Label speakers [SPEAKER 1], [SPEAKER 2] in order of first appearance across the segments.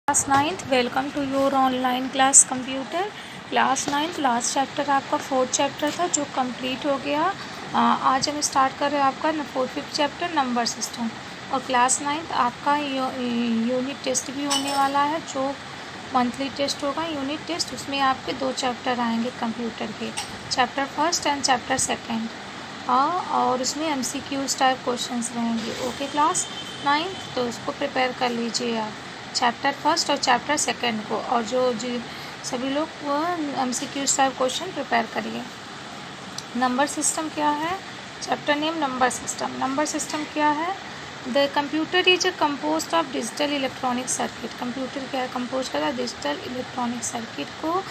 [SPEAKER 1] Class 9th welcome to your online class computer. Class 9th last chapter आपका 4th chapter था जो complete हो गया। आज हम स्टार्ट कर रहे हैं आपका 4th चैप्टर नंबर सिस्टम। और क्लास 9th आपका यूनिट टेस्ट भी होने वाला है जो मंथली टेस्ट होगा यूनिट टेस्ट। उसमें आपके 2 चैप्टर आएंगे कंप्यूटर के, chapter first and chapter second. और उसमें MCQs टाइप क्वेश्चंस रहेंगे। ओके क्लास 9th, तो उसको प्रिपेयर कर लीजिए आप चैप्टर फर्स्ट और चैप्टर सेकेंड को। और जो सभी लोग वो MCQs टाइप क्वेश्चन प्रिपेयर करिए। नंबर सिस्टम क्या है? Chapter name number system. Number system क्या है? The computer is compose of digital electronic circuit. Computer क्या है? कंपोज करता है डिजिटल इलेक्ट्रॉनिक सर्किट को।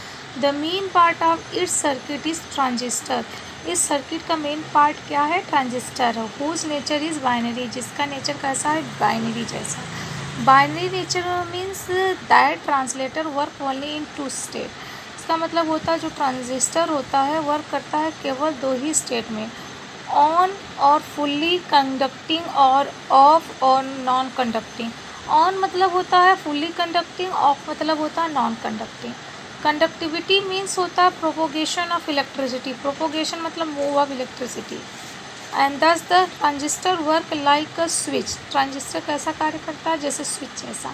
[SPEAKER 1] The main part of its circuit is transistor. इस सर्किट का मेन पार्ट क्या है? Transistor. Whose nature is binary, जिसका नेचर कैसा है? बाइनरी जैसा। Binary nature means that translator work only in 2 state. इसका मतलब होता है जो ट्रांजिस्टर होता है वर्क करता है केवल 2 ही स्टेट में, ऑन और फुल्ली कंडक्टिंग और ऑफ और नॉन कंडक्टिंग। ऑन मतलब होता है फुल्ली कंडक्टिंग, ऑफ मतलब होता है नॉन कंडक्टिंग। कंडक्टिविटी मीन्स होता है प्रोपोगेशन ऑफ इलेक्ट्रिसिटी। प्रोपोगेशन मतलब मूव ऑफ इलेक्ट्रिसिटी। एंड दस the transistor work like a switch. Transistor कैसा कार्य करता है? जैसे स्विच जैसा।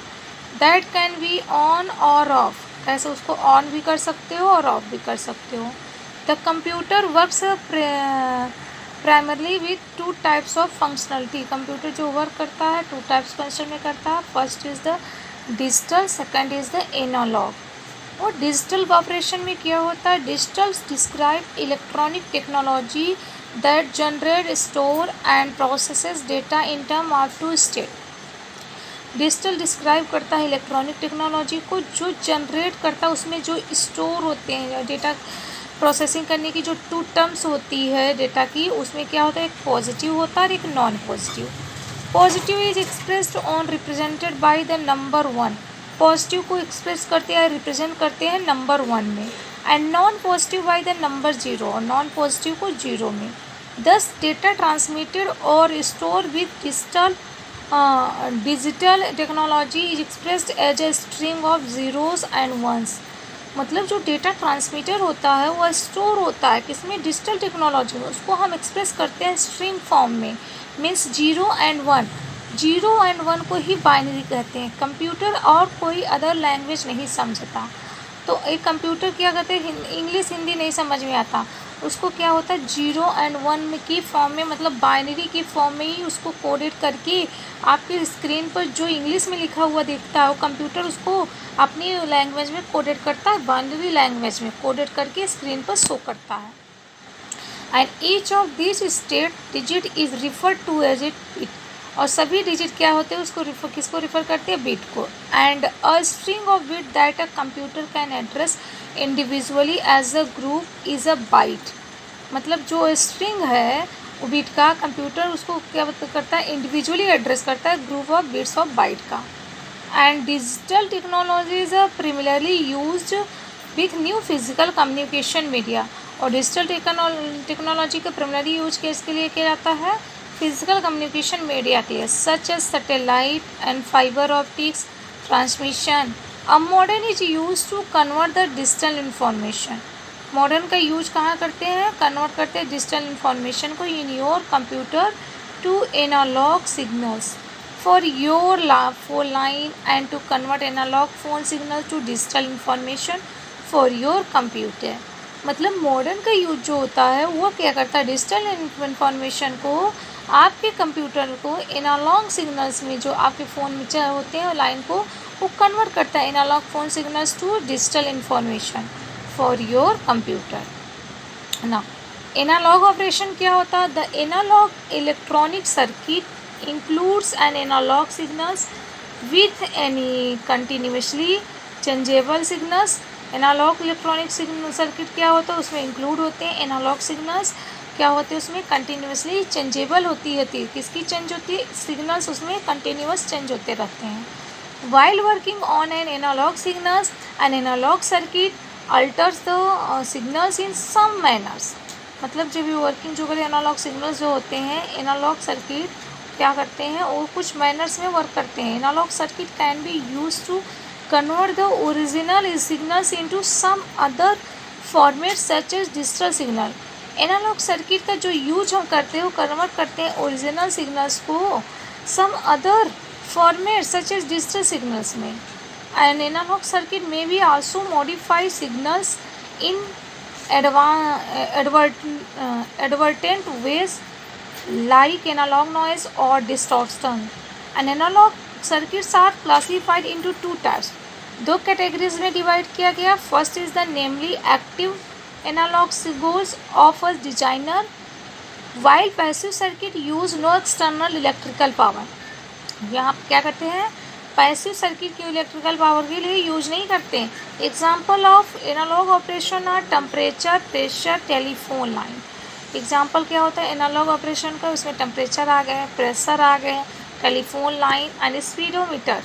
[SPEAKER 1] दैट कैन बी ऑन और ऑफ। कैसे उसको ऑन भी कर सकते हो और ऑफ भी कर सकते हो। The computer works primarily with 2 types of functionality. Computer जो वर्क करता है 2 टाइप्स फंक्शन में करता है। First is the digital, second is the analogue. और डिजिटल ऑपरेशन में क्या होता है? Digital describe electronic technology that generate, store and processes data in term of 2 state। Digital describe करता है इलेक्ट्रॉनिक टेक्नोलॉजी को, जो जनरेट करता है उसमें जो स्टोर होते हैं डेटा प्रोसेसिंग करने की जो 2 टर्म्स होती है डेटा की, उसमें क्या होता है? एक पॉजिटिव होता है और एक non positive. Positive is expressed on represented by the number 1। Positive को एक्सप्रेस करते हैं रिप्रेजेंट करते हैं नंबर 1 में, and non positive by the number 0, और नॉन पॉजिटिव को 0 में। दस डेटा ट्रांसमिटेड और store with digital technology is expressed as a string of zeros and ones. मतलब जो डेटा ट्रांसमीटर होता है वह स्टोर होता है किसमें? डिजिटल टेक्नोलॉजी में। उसको हम एक्सप्रेस करते हैं स्ट्रिंग फॉर्म में, मीन्स 0 एंड 1। 0 एंड 1 को ही बाइनरी कहते हैं। कंप्यूटर और कोई अदर लैंग्वेज नहीं समझता। तो एक कंप्यूटर क्या करते हैं? इंग्लिश हिंदी नहीं समझ में आता, उसको क्या होता है 0 एंड 1 की फॉर्म में, मतलब बाइनरी की फॉर्म में ही उसको कोडेड करके आपके स्क्रीन पर जो इंग्लिश में लिखा हुआ दिखता है वो कंप्यूटर उसको अपनी लैंग्वेज में कोडेड करता है, बाइनरी लैंग्वेज में कोडेड करके स्क्रीन पर शो करता है। And each of this state digit is refer to as it bit. और सभी डिजिट क्या होते हैं? उसको किसको रिफ़र करते हैं? बिट को। And a string of bit that a computer can address individually as a group is a byte. मतलब जो स्ट्रिंग है वो बिट का, कंप्यूटर उसको क्या करता है? इंडिविजुअली एड्रेस करता है group of bits of byte का। And digital technology is primarily used with new physical communication media. और डिजिटल टेक्नोलॉजी का प्राइमरी यूज किसके लिए किया जाता है? फिजिकल कम्युनिकेशन मीडिया के लिए, such as satellite and fibre optics transmission. A modern is use to convert the digital information. Modern का यूज कहाँ करते हैं? कन्वर्ट करते हैं डिजिटल इंफॉर्मेशन को in your computer to analogue signals for your phone line, and to convert analogue phone signal to digital information for your computer. मतलब modern का use जो होता है वो क्या करता है? डिजिटल इंफॉर्मेशन को आपके कंप्यूटर को एनालॉग सिग्नल्स में जो आपके फ़ोन में होते हैं लाइन को वो कन्वर्ट करता है analogue phone signals to digital information for your computer. ना एनालॉग ऑपरेशन क्या होता है? The analogue electronic circuit includes an analogue signals with any continuously changeable signals. Analogue electronic circuit क्या होता है? उसमें इंक्लूड होते हैं एनालॉग सिग्नल्स, क्या होते हैं उसमें? कंटिन्यूसली चेंजेबल होती है। किसकी चेंज होती है? सिग्नल्स उसमें कंटिन्यूस चेंज होते रहते हैं। While working on an analogue signals, an analogue circuit alters the signals in some manners. मतलब जब भी वर्किंग जो करें एनालॉग सिग्नल्स जो होते हैं, एनालॉग सर्किट क्या करते हैं? वो कुछ मैनर्स में वर्क करते हैं। Analogue circuit can be use to convert the original signals into some other format such as digital signal. Analogue circuit का जो यूज हम करते हैं वो कन्वर्ट करते हैं ओरिजिनल सिग्नल्स को some other format such as digital signals में. एन एनालॉग सर्किट में भी also modify signals in advertent ways like analog noise or distortion. An analog circuits are classified into two types. दो categories में divide किया गया. First is the namely active analogue signals of a designer while passive circuit use no external electrical power. यहाँ क्या करते हैं, passive circuit की electrical power के लिए यूज नहीं करते. Example of analogue operation are temperature, pressure, telephone line. Example क्या होता है एनालॉग ऑपरेशन का, उसमें टेम्परेचर आ गए, प्रेशर आ गए, telephone line and speedometer,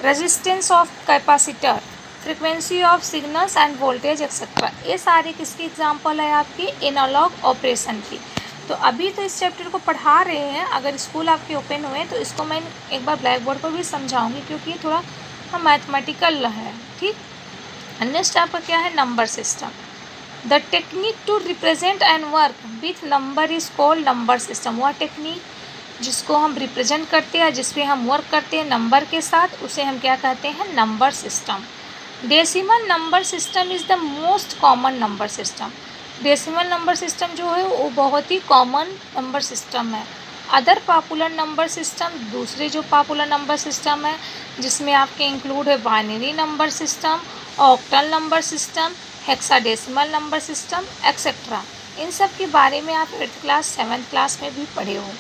[SPEAKER 1] resistance of capacitor, frequency of signals end voltage etcetera. ये सारे किसकी एग्जाम्पल है आपकी एनालॉग ऑपरेशन की. तो अभी तो इस चैप्टर को पढ़ा रहे हैं, अगर स्कूल आपके ओपन हुए तो इसको मैं एक बार ब्लैक बोर्ड पर भी समझाऊंगी क्योंकि ये थोड़ा मैथमेटिकल है. ठीक. नेक्स्ट आपका क्या है, number system. The technique to represent and work with number is called number system. वह टेक्निक जिसको हम रिप्रेजेंट करते हैं, जिसपे हम वर्क करते हैं नंबर के साथ, उसे हम क्या कहते हैं, number system. Decimal number system is the most common number system. Decimal number system जो है वो बहुत ही कॉमन नंबर सिस्टम है. अदर पॉपुलर नंबर सिस्टम, दूसरे जो पॉपुलर नंबर सिस्टम है जिसमें आपके इंक्लूड है binary number system, octal number system, hexadecimal number system etcetera. इन सब के बारे में आप 8th क्लास 7th क्लास में भी पढ़े हो.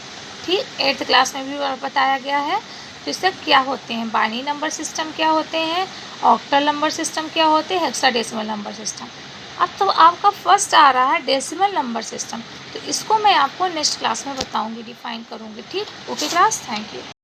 [SPEAKER 1] ठीक. 8th क्लास में भी बताया गया है. तो इससे क्या होते हैं, बाइनरी नंबर सिस्टम क्या होते हैं, ऑक्टल नंबर सिस्टम क्या होते हैं, हेक्साडेसिमल नंबर सिस्टम. अब तो आपका फर्स्ट आ रहा है डेसिमल नंबर सिस्टम. तो इसको मैं आपको नेक्स्ट क्लास में बताऊंगी, डिफाइन करूंगी. ठीक. Okay class, thank you.